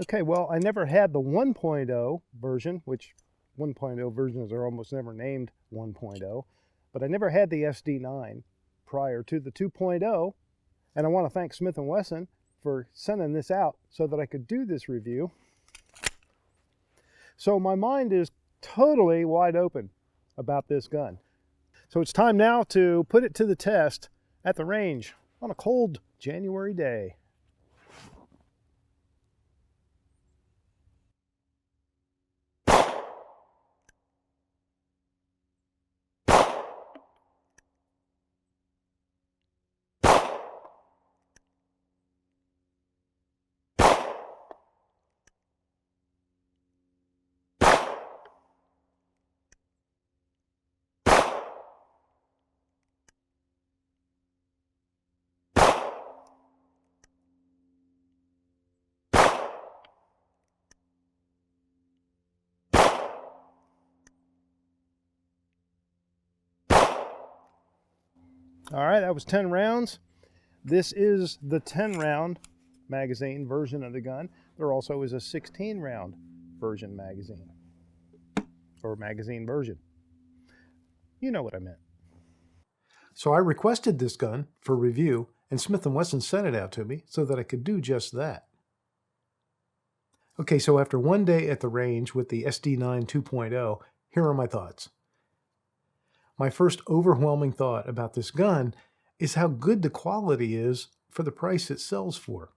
Okay, well, I never had the 1.0 version, which 1.0 versions are almost never named 1.0, but I never had the SD9 prior to the 2.0, and I want to thank Smith & Wesson for sending this out so that I could do this review. So my mind is totally wide open about this gun. So it's time now to put it to the test at the range on a cold January day. All right, that was 10 rounds. This is the 10 round magazine version of the gun. There also is a 16 round version magazine, or magazine version. You know what I meant. So I requested this gun for review, and Smith & Wesson sent it out to me so that I could do just that. Okay, so after one day at the range with the SD9 2.0, here are my thoughts. My first overwhelming thought about this gun is how good the quality is for the price it sells for.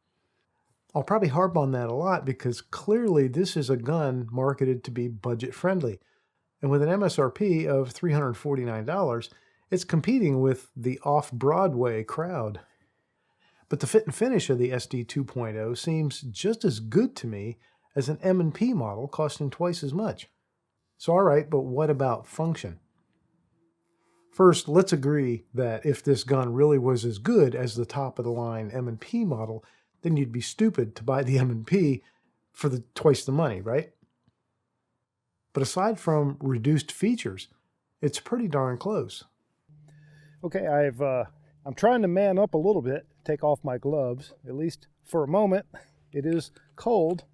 I'll probably harp on that a lot because clearly this is a gun marketed to be budget friendly. And with an MSRP of $349, it's competing with the off-Broadway crowd. But the fit and finish of the SD 2.0 seems just as good to me as an M&P model costing twice as much. So all right, but what about function? First, let's agree that if this gun really was as good as the top-of-the-line M&P model, then you'd be stupid to buy the M&P for twice the money, right? But aside from reduced features, it's pretty darn close. Okay, I'm trying to man up a little bit, take off my gloves, at least for a moment. It is cold,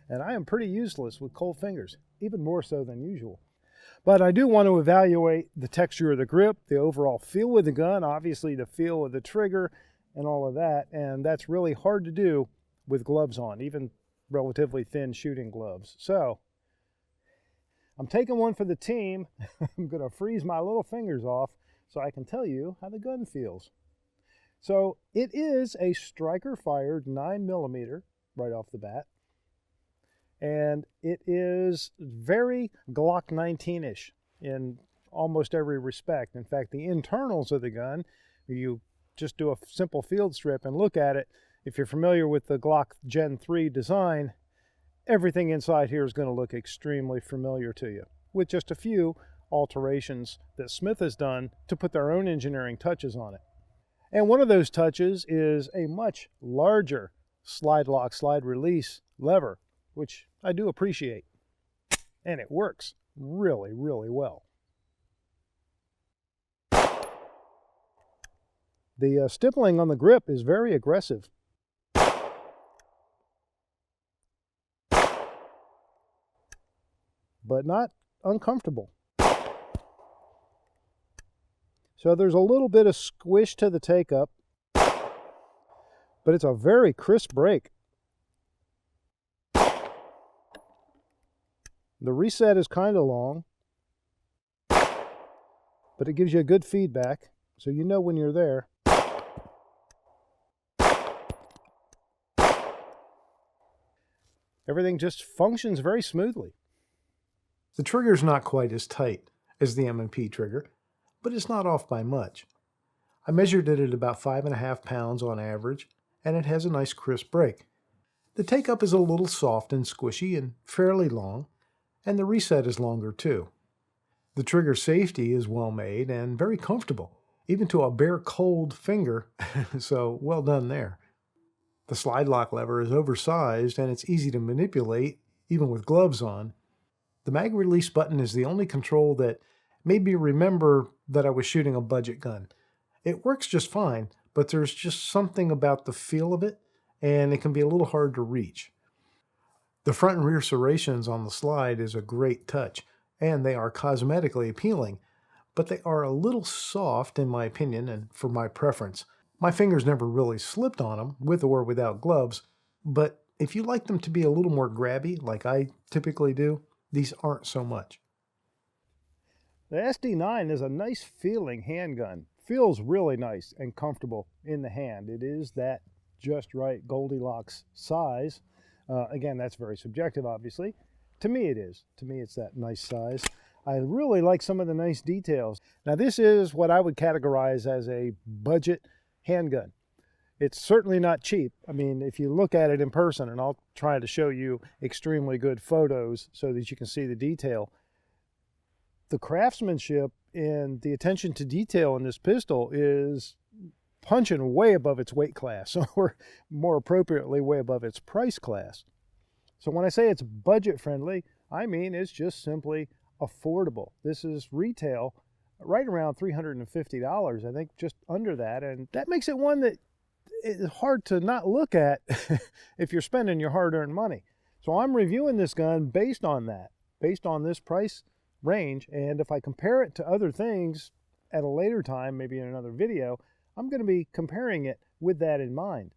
and I am pretty useless with cold fingers, even more so than usual. But I do want to evaluate the texture of the grip, the overall feel of the gun, obviously the feel of the trigger and all of that. And that's really hard to do with gloves on, even relatively thin shooting gloves. So I'm taking one for the team. I'm going to freeze my little fingers off so I can tell you how the gun feels. So it is a striker fired 9mm right off the bat. And it is very Glock 19-ish in almost every respect. In fact, the internals of the gun, you just do a simple field strip and look at it. If you're familiar with the Glock Gen 3 design, everything inside here is going to look extremely familiar to you, with just a few alterations that Smith has done to put their own engineering touches on it. And one of those touches is a much larger slide lock, slide release lever, which I do appreciate. And it works really, really well. The stippling on the grip is very aggressive. But not uncomfortable. So there's a little bit of squish to the take-up, but it's a very crisp break. The reset is kind of long, but it gives you a good feedback, so you know when you're there. Everything just functions very smoothly. The trigger's not quite as tight as the M&P trigger, but it's not off by much. I measured it at about 5.5 pounds on average, and it has a nice crisp break. The take-up is a little soft and squishy and fairly long, and the reset is longer too. The trigger safety is well made and very comfortable, even to a bare cold finger, so well done there. The slide lock lever is oversized and it's easy to manipulate, even with gloves on. The mag release button is the only control that made me remember that I was shooting a budget gun. It works just fine, but there's just something about the feel of it, and it can be a little hard to reach. The front and rear serrations on the slide is a great touch, and they are cosmetically appealing, but they are a little soft in my opinion and for my preference. My fingers never really slipped on them, with or without gloves, but if you like them to be a little more grabby, like I typically do, these aren't so much. The SD9 is a nice feeling handgun. Feels really nice and comfortable in the hand. It is that just right Goldilocks size. Again, that's very subjective, obviously. To me it is. To me it's that nice size. I really like some of the nice details. Now this is what I would categorize as a budget handgun. It's certainly not cheap. I mean, if you look at it in person, and I'll try to show you extremely good photos so that you can see the detail. The craftsmanship and the attention to detail in this pistol is punching way above its weight class, or more appropriately, way above its price class. So when I say it's budget friendly, I mean it's just simply affordable. This is retail right around $350, I think, just under that, and that makes it one that is hard to not look at if you're spending your hard-earned money. So I'm reviewing this gun based on that, based on this price range, and if I compare it to other things at a later time, maybe in another video, I'm going to be comparing it with that in mind.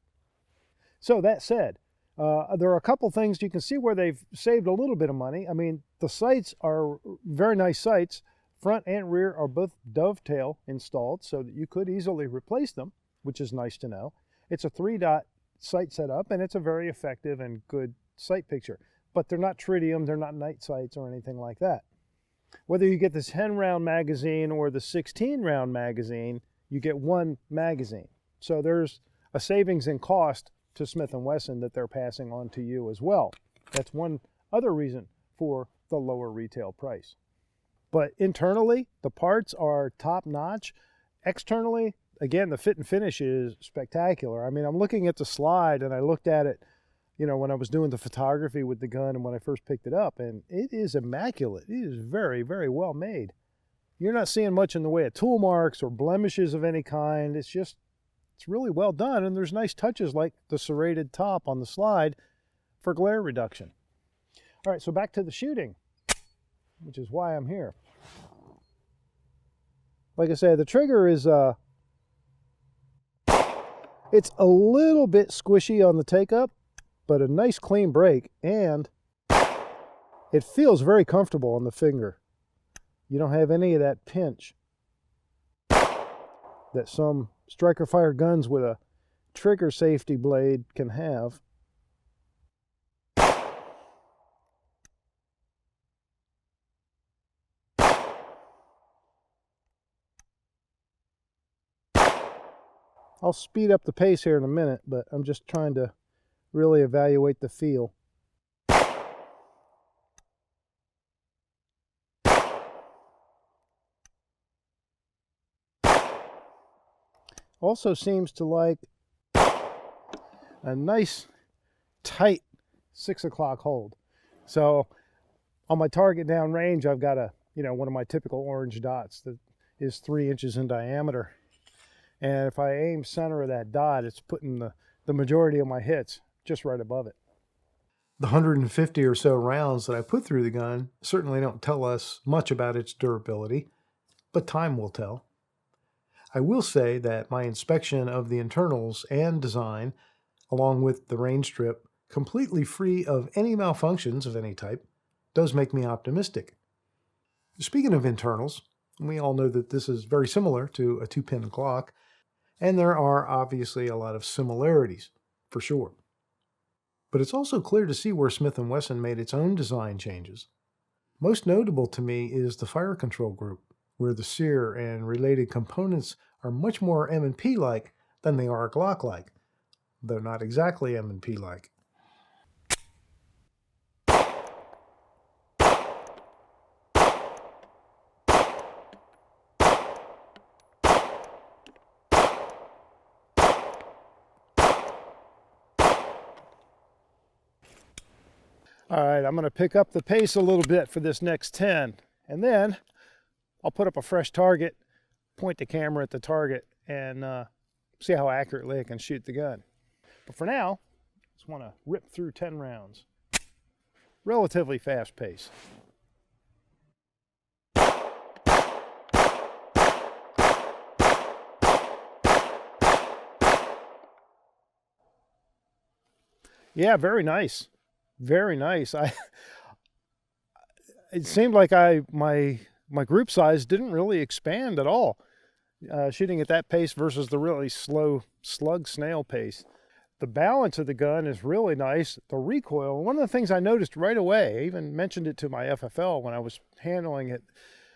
So that said, there are a couple things you can see where they've saved a little bit of money. I mean, the sights are very nice sights. Front and rear are both dovetail installed so that you could easily replace them, which is nice to know. It's a 3-dot sight setup, and it's a very effective and good sight picture. But they're not tritium, they're not night sights or anything like that. Whether you get this 10-round magazine or the 16-round magazine, you get one magazine. So there's a savings in cost to Smith & Wesson that they're passing on to you as well. That's one other reason for the lower retail price. But internally, the parts are top-notch. Externally, again, the fit and finish is spectacular. I mean, I'm looking at the slide, and I looked at it, you know, when I was doing the photography with the gun and when I first picked it up, and it is immaculate. It is very, very well made. You're not seeing much in the way of tool marks or blemishes of any kind. It's really well done, and there's nice touches like the serrated top on the slide for glare reduction. All right, so back to the shooting, which is why I'm here. Like I said, the trigger is it's a little bit squishy on the take-up, but a nice clean break, and it feels very comfortable on the finger. You don't have any of that pinch that some striker fire guns with a trigger safety blade can have. I'll speed up the pace here in a minute, but I'm just trying to really evaluate the feel. Also seems to like a nice tight 6 o'clock hold. So on my target down range, I've got one of my typical orange dots that is 3 inches in diameter. And if I aim center of that dot, it's putting the majority of my hits just right above it. The 150 or so rounds that I put through the gun certainly don't tell us much about its durability, but time will tell. I will say that my inspection of the internals and design, along with the range strip, completely free of any malfunctions of any type, does make me optimistic. Speaking of internals, we all know that this is very similar to a 2-pin Glock, and there are obviously a lot of similarities, for sure. But it's also clear to see where Smith & Wesson made its own design changes. Most notable to me is the fire control group. where the sear and related components are much more M&P-like than they are Glock-like, though not exactly M&P-like. All right, I'm going to pick up the pace a little bit for this next 10, and then I'll put up a fresh target, point the camera at the target, and see how accurately I can shoot the gun. But for now, I just want to rip through 10 rounds. Relatively fast pace. Yeah, very nice. Very nice. It seemed like my group size didn't really expand at all, shooting at that pace versus the really slow slug snail pace. The balance of the gun is really nice. The recoil, one of the things I noticed right away, I even mentioned it to my FFL when I was handling it,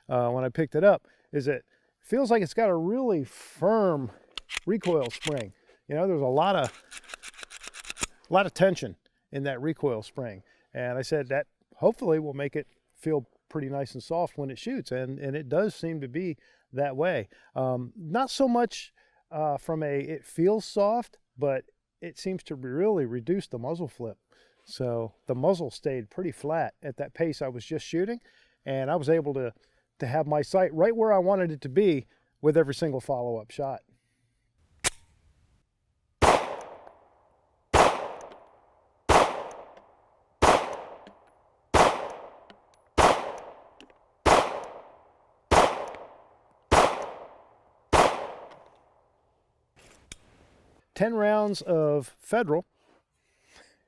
when I picked it up, is it feels like it's got a really firm recoil spring. You know, there's a lot of tension in that recoil spring, and I said that hopefully will make it feel pretty nice and soft when it shoots, and it does seem to be that way. Not so much from it feels soft, but it seems to really reduce the muzzle flip. So the muzzle stayed pretty flat at that pace I was just shooting, and I was able to have my sight right where I wanted it to be with every single follow-up shot. Ten rounds of Federal.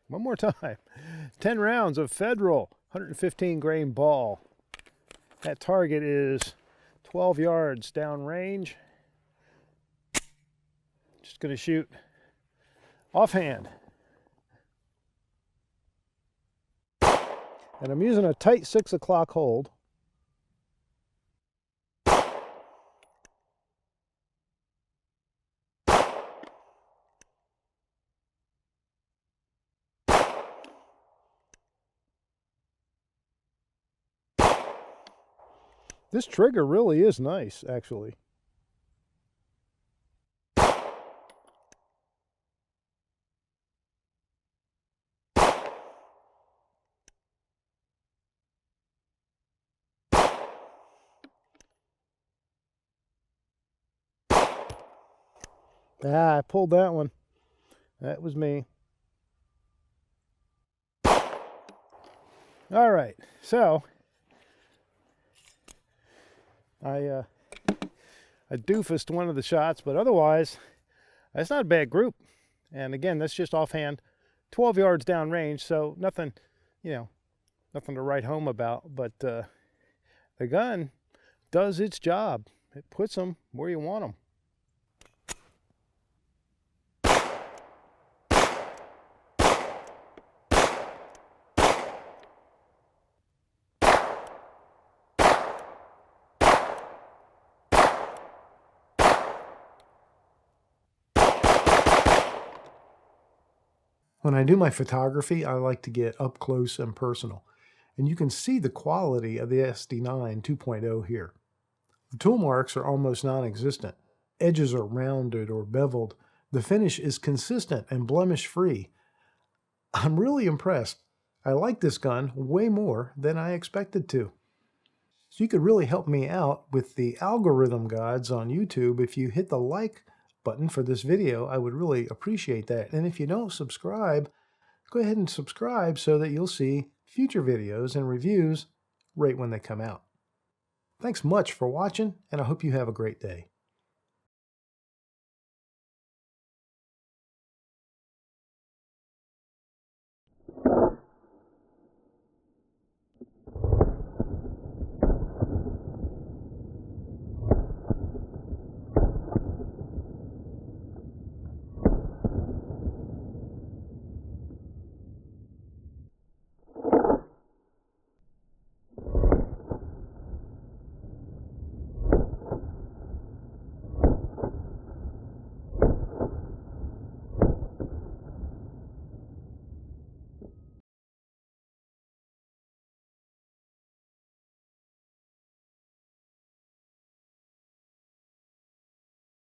One more time. 10 rounds of Federal 115 grain ball. That target is 12 yards down range. Just going to shoot offhand. And I'm using a tight 6 o'clock hold. This trigger really is nice, actually. Ah, I pulled that one. That was me. All right, so I doofused one of the shots, but otherwise, that's not a bad group. And again, that's just offhand, 12 yards down range, so nothing, you know, nothing to write home about. But the gun does its job. It puts them where you want them. When I do my photography, I like to get up close and personal. And you can see the quality of the SD9 2.0 here. The tool marks are almost non-existent. Edges are rounded or beveled. The finish is consistent and blemish-free. I'm really impressed. I like this gun way more than I expected to. So you could really help me out with the algorithm gods on YouTube if you hit the like button for this video. I would really appreciate that. And if you don't subscribe, go ahead and subscribe so that you'll see future videos and reviews right when they come out. Thanks much for watching, and I hope you have a great day.